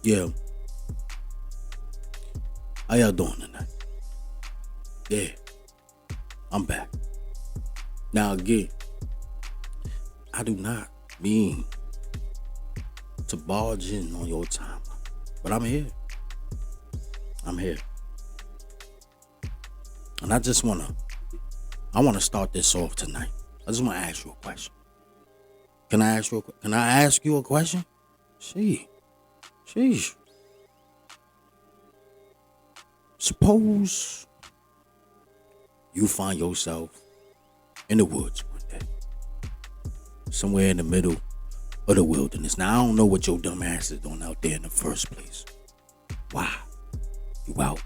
Yeah, how y'all doing tonight? Yeah, I'm back. Now again, I do not mean to barge in on your time, but I'm here. I'm here, and I wanna start this off tonight. I just wanna ask you a question. Can I ask you a question? See, sheesh. Suppose you find yourself in the woods one day, somewhere in the middle of the wilderness. Now I don't know what your dumb ass is doing out there in the first place. Why? You out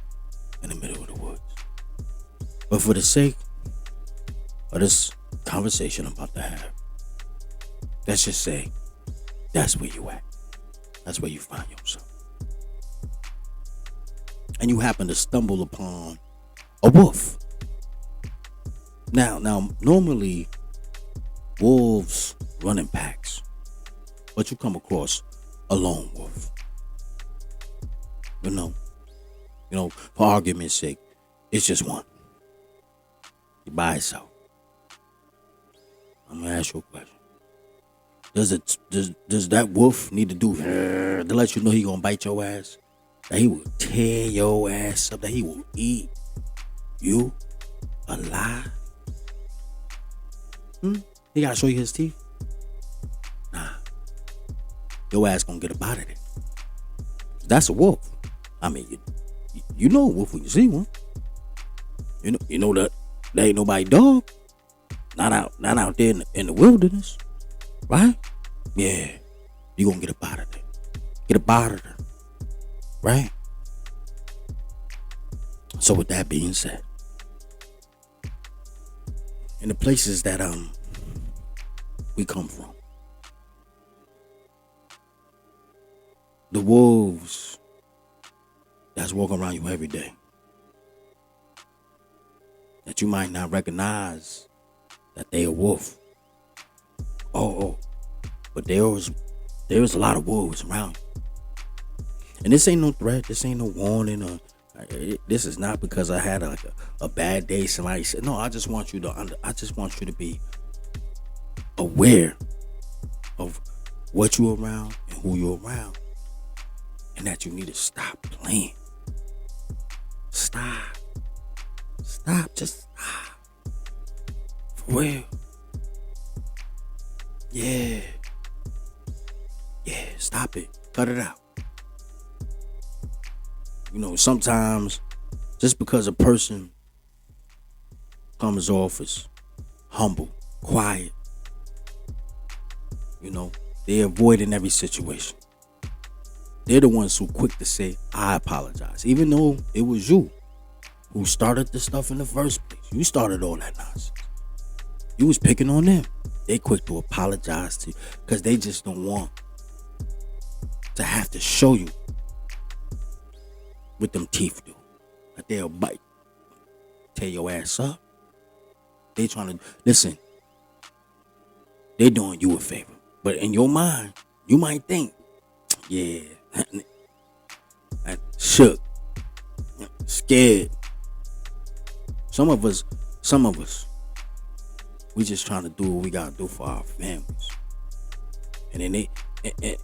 in the middle of the woods. But for the sake of this conversation I'm about to have, let's just say that's where you at. That's where you find yourself. And you happen to stumble upon a wolf. Now, normally wolves run in packs, but you come across a lone wolf. You know, for argument's sake, it's just one. He by himself. I'm gonna ask you a question. Does that wolf need to do to let you know he gonna bite your ass? That he will tear your ass up, that he will eat you alive? He gotta show you his teeth? Nah. Your ass gonna get up out of there. That's a wolf. I mean, you know a wolf when you see one. You know that there ain't nobody dog. Not out there in the wilderness. Right? Yeah. You gonna get up out of there. Get up out of there. Right? So with that being said, in the places that we come from, the wolves that's walking around you every day, that you might not recognize that they a wolf. But there's a lot of wolves around you. And this ain't no threat. This ain't no warning. This is not because I had a bad day. Somebody said, no. I just want you to be aware of what you're around and who you're around, and that you need to stop playing. Stop. Just stop. For real. Yeah. Stop it. Cut it out. Sometimes just because a person comes off as humble, quiet, they're avoiding every situation. They're the ones who quick to say, I apologize. Even though it was you who started the stuff in the first place. You started all that nonsense. You was picking on them. They quick to apologize to you because they just don't want to have to show you what them teeth do. That they'll bite, tear your ass up. They trying to, listen, they doing you a favor. But in your mind, you might think, yeah, shook, scared. Some of us, we just trying to do what we gotta do for our families. And then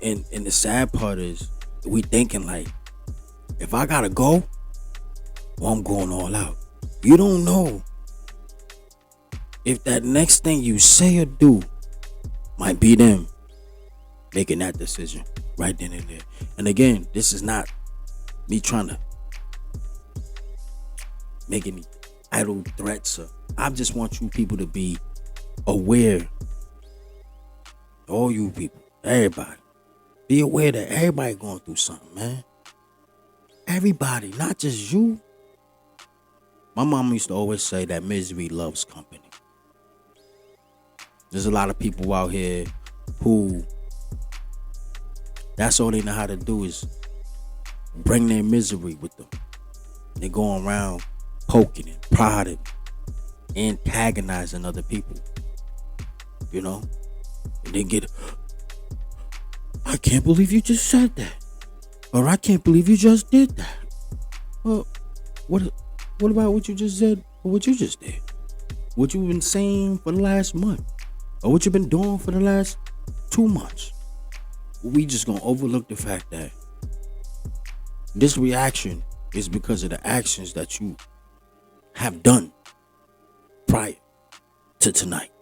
and the sad part is, we thinking like, if I gotta go, well, I'm going all out. You don't know if that next thing you say or do might be them making that decision right then and there. And again, this is not me trying to make any idle threats. I just want you people to be aware. All you people, everybody, be aware that everybody going through something, man. Everybody, not just you. My mom used to always say that misery loves company. There's a lot of people out here who that's all they know how to do is bring their misery with them. They go around poking and prodding, antagonizing other people. And they get, I can't believe you just said that. But I can't believe you just did that. Well, what about what you just said or what you just did? What you've been saying for the last month? Or what you've been doing for the last 2 months? We just gonna overlook the fact that this reaction is because of the actions that you have done prior to tonight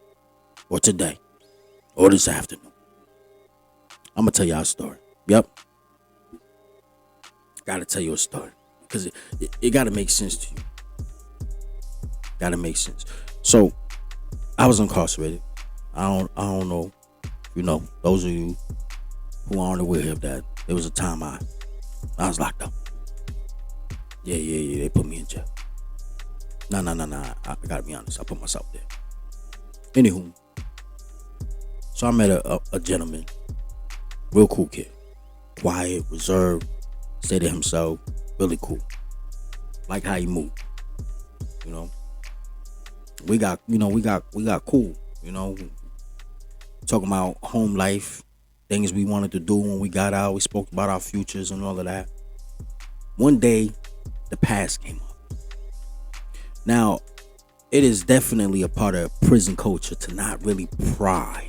or today or this afternoon. I'm gonna tell y'all a story. Yep. Gotta tell you a story because it gotta make sense to you. Gotta make sense. So I was incarcerated. I don't know if you know, those of you who aren't aware of that, there was a time I was locked up. Yeah, they put me in jail. Nah, I gotta be honest, I put myself there. Anywho, so I met a gentleman, real cool kid, quiet, reserved, stay to himself, really cool. Like how he moved, you know. We got cool, you know. Talking about home life, things we wanted to do when we got out. We spoke about our futures and all of that. One day, the past came up. Now, it is definitely a part of prison culture to not really pry.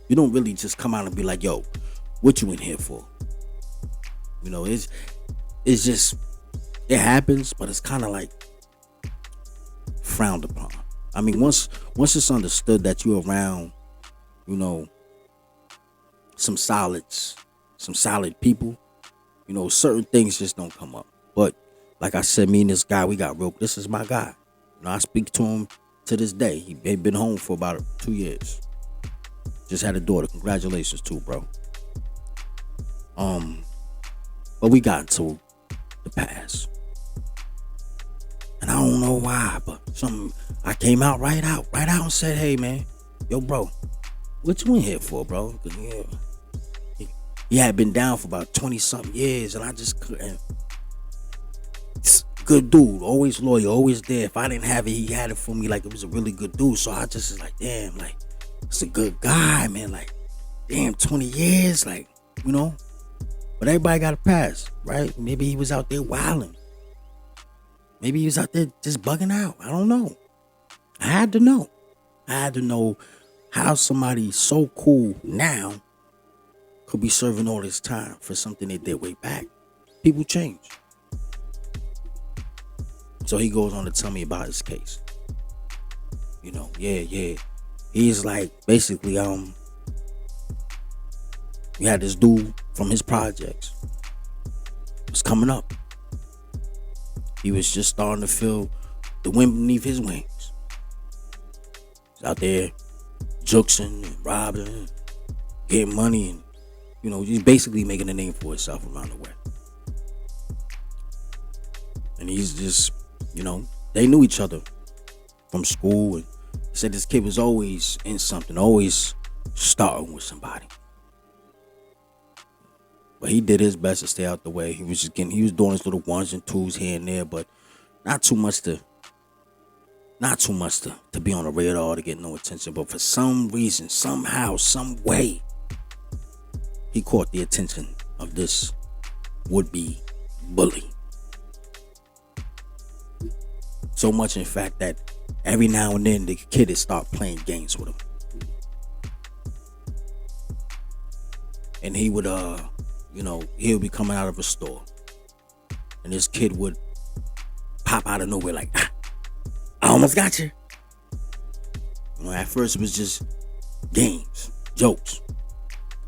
You don't really just come out and be like, yo, what you in here for? You know, it's just, it happens, but it's kind of like frowned upon. I mean, once it's understood that you're around, you know, some solid people, you know, certain things just don't come up. But like I said, me and this guy, we got real. This is my guy. You know, I speak to him to this day. He been home for about 2 years. Just had a daughter. Congratulations too, bro. But we got into the past. And I don't know why, but I came out right out and said, hey man, yo bro, what you in here for, bro? Cause yeah, he had been down for about 20 something years and I just couldn't. Good dude, always loyal, always there. If I didn't have it, he had it for me. Like, it was a really good dude. So I just was like, damn, like, it's a good guy, man. Like, damn, 20 years, like, you know. But everybody got a pass, right? Maybe he was out there wilding. Maybe he was out there just bugging out. I don't know. I had to know how somebody so cool now could be serving all this time for something they did way back. People change. So he goes on to tell me about his case. You know, yeah. He's like, basically, we had this dude from his projects. It was coming up. He was just starting to feel the wind beneath his wings. He's out there juxing and robbing and getting money and, you know, he's basically making a name for himself around the way. And he's just, you know, they knew each other from school, and he said this kid was always in something, always starting with somebody. But he did his best to stay out the way. He was doing his little ones and twos here and there, but not too much to be on the radar, to get no attention. But for some reason, somehow, some way, he caught the attention of this would-be bully. So much, in fact, that every now and then the kid would start playing games with him. And he would, you know, he'll be coming out of a store. And this kid would pop out of nowhere like, I almost got you. You know, at first it was just games, jokes.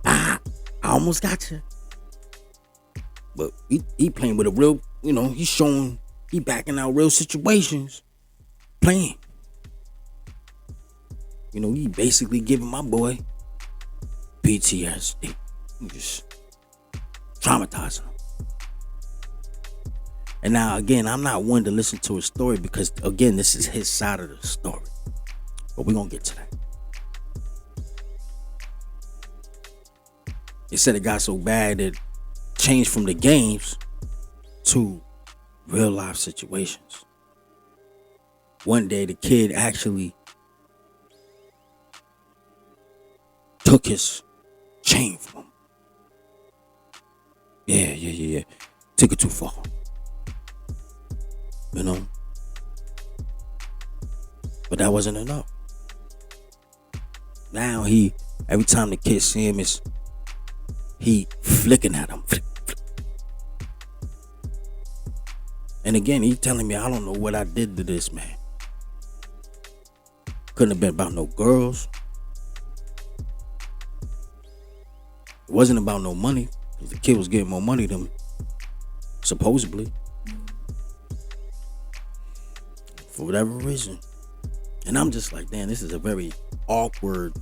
I almost got you. But he playing with a real, you know, he backing out real situations, playing. You know, he basically giving my boy PTSD. He just traumatizing him. And now, again, I'm not one to listen to his story because, again, this is his side of the story. But we're going to get to that. He said it got so bad that it changed from the games to real life situations. One day the kid actually took his chain from him. Yeah. took it too far. You know? But that wasn't enough. Now every time the kid see him, he flicking at him. Flick, flick. And again, he telling me, I don't know what I did to this man. Couldn't have been about no girls. It wasn't about no money, because the kid was getting more money than supposedly. For whatever reason. And I'm just like, damn, this is a very awkward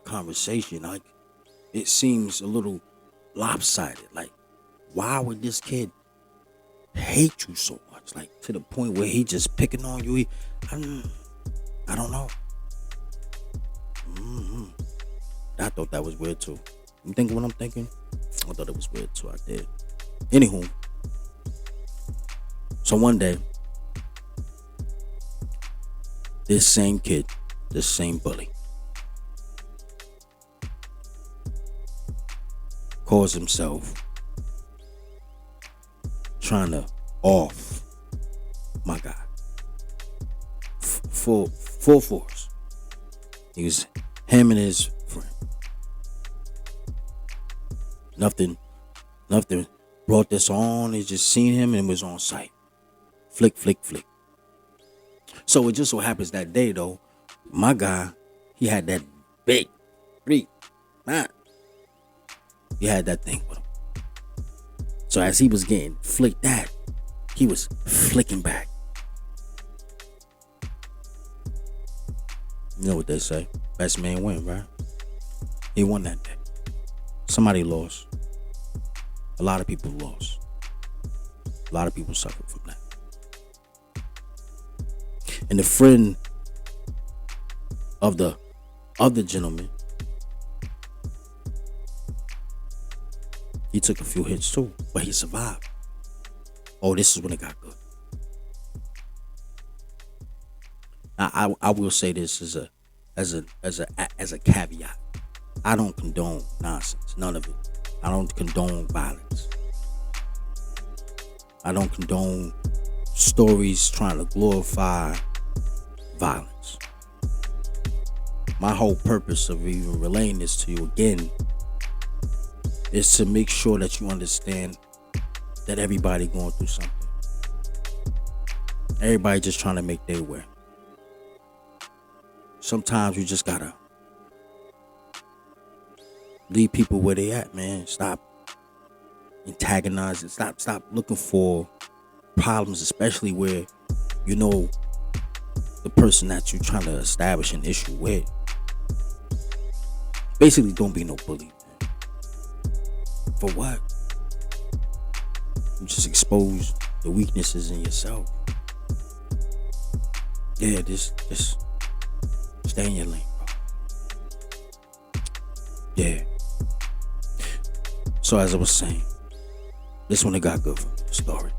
conversation. Like, it seems a little lopsided. Like, why would this kid hate you so much? Like, to the point where he just picking on you. I don't know. I thought that was weird too. You think what I'm thinking? I thought it was weird too. I did. Anywho. So one day, this same kid, this same bully, calls himself trying to off my guy. Full force. He was him and his friend. Nothing brought this on. He just seen him and was on sight. Flick, flick, flick. So it just so happens that day, though, my guy, he had that big 3-9. He had that thing with him. So as he was getting flicked at, he was flicking back. You know what they say? Best man win, right? He won that day. Somebody lost. A lot of people lost. A lot of people suffered from that. And the friend of the other gentleman, he took a few hits too, but he survived. Oh, this is when it got good. I will say this as a caveat. I don't condone nonsense, none of it. I don't condone violence. I don't condone stories trying to glorify violence. My whole purpose of even relaying this to you again is to make sure that you understand that everybody going through something. Everybody just trying to make their way. Sometimes you just gotta leave people where they at, man. Stop antagonizing. Stop looking for problems, especially where you know the person that you're trying to establish an issue with. Basically, don't be no bully, man. For what? You just expose the weaknesses in yourself. Yeah, just stay in your lane, bro. Yeah. So as I was saying, this one it got good for me, the story.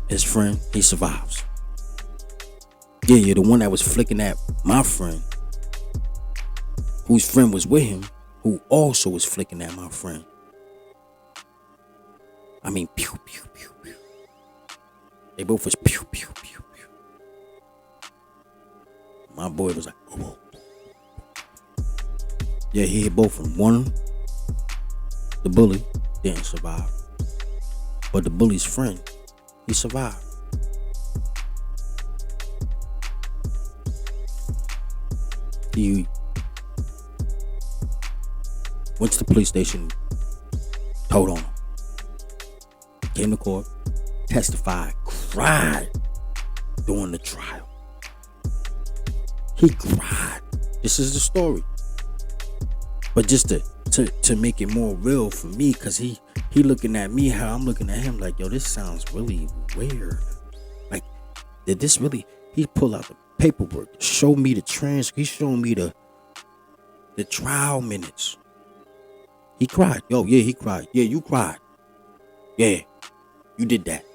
His friend, he survives. Yeah, the one that was flicking at my friend, whose friend was with him, who also was flicking at my friend. I mean, pew, pew, pew, pew. They both was pew, pew, pew, pew. My boy was like, oh. Yeah, he hit both of them. One, the bully, didn't survive. But the bully's friend, he survived. He went to the police station, told on him. Came to court, testified, cried during the trial. He cried. This is the story. But just to make it more real for me, because he looking at me how I'm looking at him, like, yo, this sounds really weird. Like, did this really? He pulled out the paperwork, showed me the transcript, he showed me the trial minutes. He cried. Yo, yeah, he cried. Yeah, you cried. Yeah, you did that.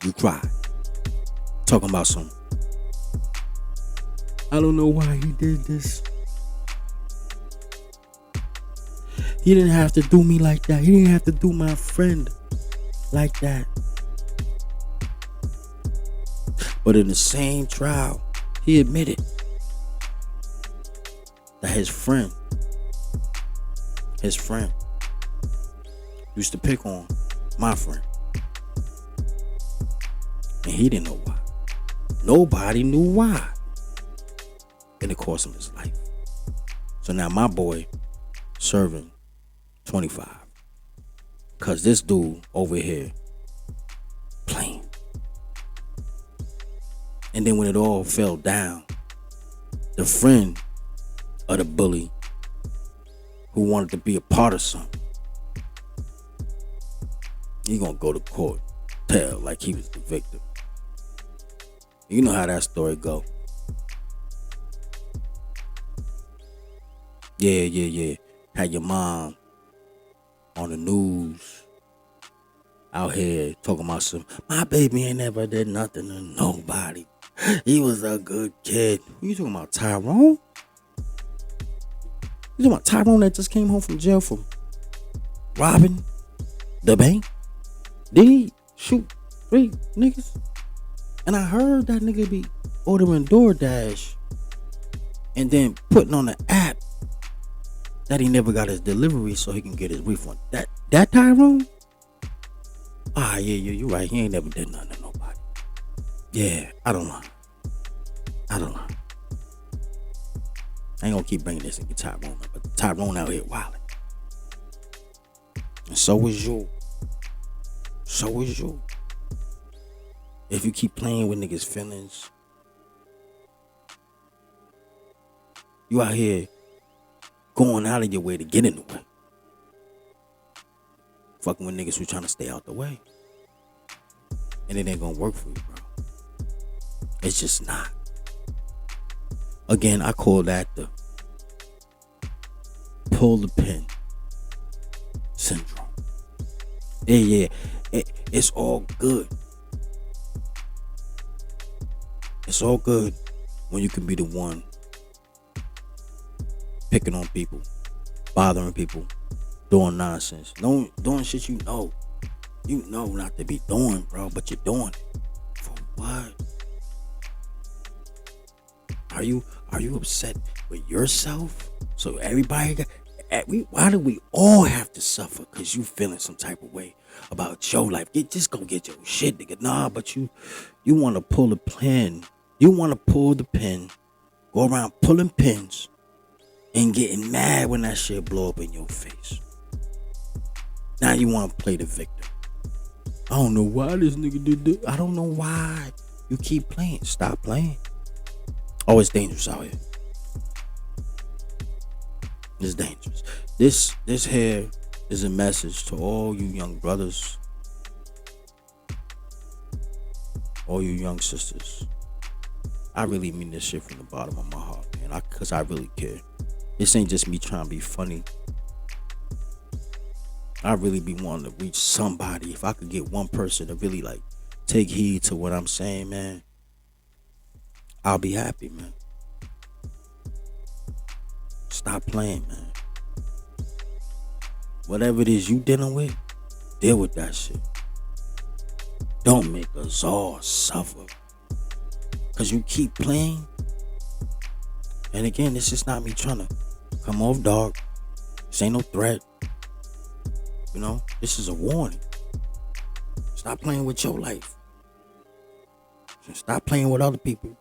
You cried. Talking about some. I don't know why he did this. He didn't have to do me like that. He didn't have to do my friend like that. But in the same trial, he admitted that his friend used to pick on my friend. And he didn't know why. Nobody knew why. And it cost him his life. So now my boy serving 25. Because this dude over here playing. And then when it all fell down, the friend of the bully who wanted to be a part of something, he gonna go to court, tell like he was the victim. You know how that story go. Yeah. Had your mom on the news out here talking about my baby ain't never did nothing to nobody. He was a good kid. Who you talking about, Tyrone? You talking about Tyrone that just came home from jail for robbing the bank? Did he shoot 3 niggas? And I heard that nigga be ordering DoorDash and then putting on the app that he never got his delivery so he can get his refund. That Tyrone? Yeah, you right. He ain't never did nothing to nobody. Yeah, I don't lie. I ain't gonna keep bringing this into Tyrone, but Tyrone out here wilding. And so is you. If you keep playing with niggas' feelings, you out here going out of your way to get in the way. Fucking with niggas who trying to stay out the way. And it ain't gonna work for you, bro. It's just not. Again, I call that the pull the pin syndrome. Yeah. It's all good. It's all good when you can be the one picking on people, bothering people, doing nonsense, doing shit you know not to be doing, bro, but you're doing it. For what? Are you upset with yourself? So everybody why do we all have to suffer because you feeling some type of way about your life? Just go get your shit, nigga. Nah, but you want to pull the pin. You want to pull the pin, go around pulling pins and getting mad when that shit blow up in your face. Now you want to play the victim. I don't know why this nigga did this. I don't know why you keep playing. Stop playing. Oh, it's dangerous out here. It's dangerous. This here is a message to all you young brothers, all you young sisters. I really mean this shit from the bottom of my heart, man. Cause I really care. This ain't just me trying to be funny. I really be wanting to reach somebody. If I could get one person to really like take heed to what I'm saying, man, I'll be happy, man. Stop playing, man. Whatever it is you dealing with, deal with that shit. Don't make us all suffer. Cause you keep playing. And again, this is not me trying to come off dark. This ain't no threat. You know, this is a warning. Stop playing with your life. Stop playing with other people.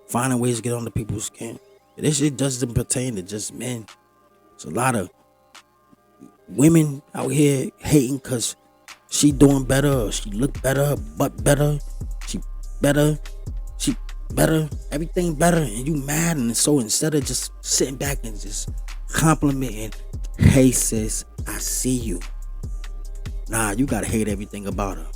Finding ways to get under people's skin. This shit doesn't pertain to just men. It's a lot of women out here hating because she doing better, or she look better, her butt better, she better, everything better, and you mad. And so instead of just sitting back and just complimenting, hey sis, I see you. Nah, you gotta hate everything about her.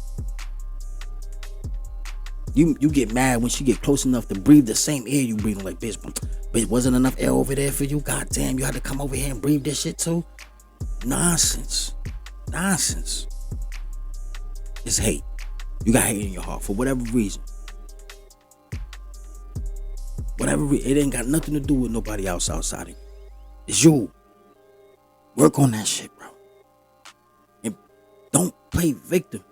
You get mad when she get close enough to breathe the same air you breathing. Like, bitch, wasn't enough air over there for you? God damn, you had to come over here and breathe this shit too? Nonsense. It's hate. You got hate in your heart for whatever reason. it ain't got nothing to do with nobody else outside of you. It's you. Work on that shit, bro. And don't play victim.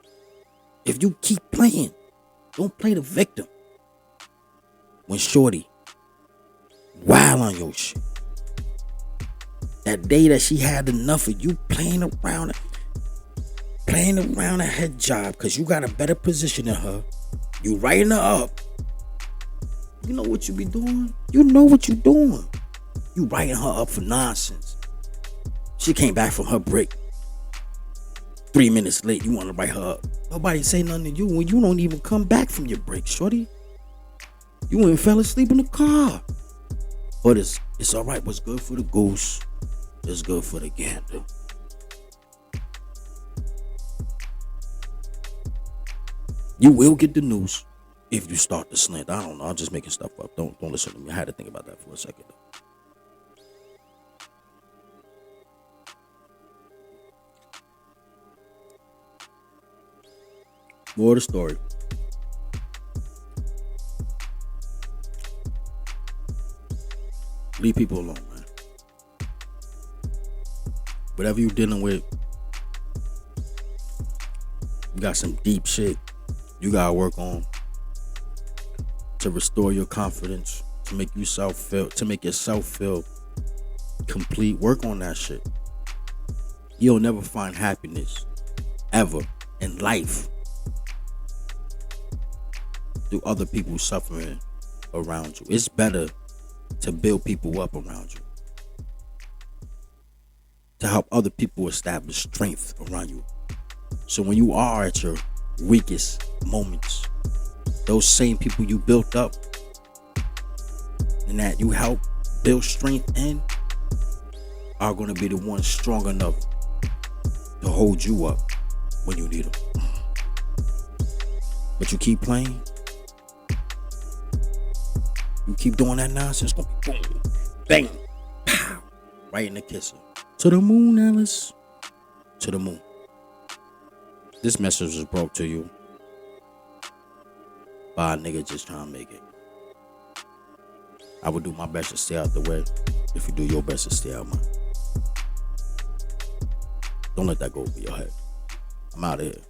If you keep playing, don't play the victim. When shorty wild on your shit, that day that she had enough of you playing around at her job because you got a better position than her, you writing her up. You know what you be doing? You know what you doing. You writing her up for nonsense. She came back from her break 3 minutes late. You want to write her up. Nobody say nothing to you when you don't even come back from your break, shorty. You even fell asleep in the car. But it's all right. What's good for the goose is good for the gander. You will get the news if you start to slint. I don't know. I'm just making stuff up. Don't listen to me. I had to think about that for a second. More of the story. Leave people alone, man. Whatever you're dealing with, you got some deep shit you gotta work on to restore your confidence, to make yourself feel complete. Work on that shit. You'll never find happiness ever in life through other people suffering around you. It's better to build people up around you, to help other people establish strength around you. So when you are at your weakest moments, those same people you built up and that you help build strength in are going to be the ones strong enough to hold you up when you need them. But you keep playing, you keep doing that nonsense, it's going to be boom, bang, pow, right in the kisser. To the moon, Alice. To the moon. This message was brought to you by a nigga just trying to make it. I would do my best to stay out the way if you do your best to stay out mine. Don't let that go over your head. I'm out of here.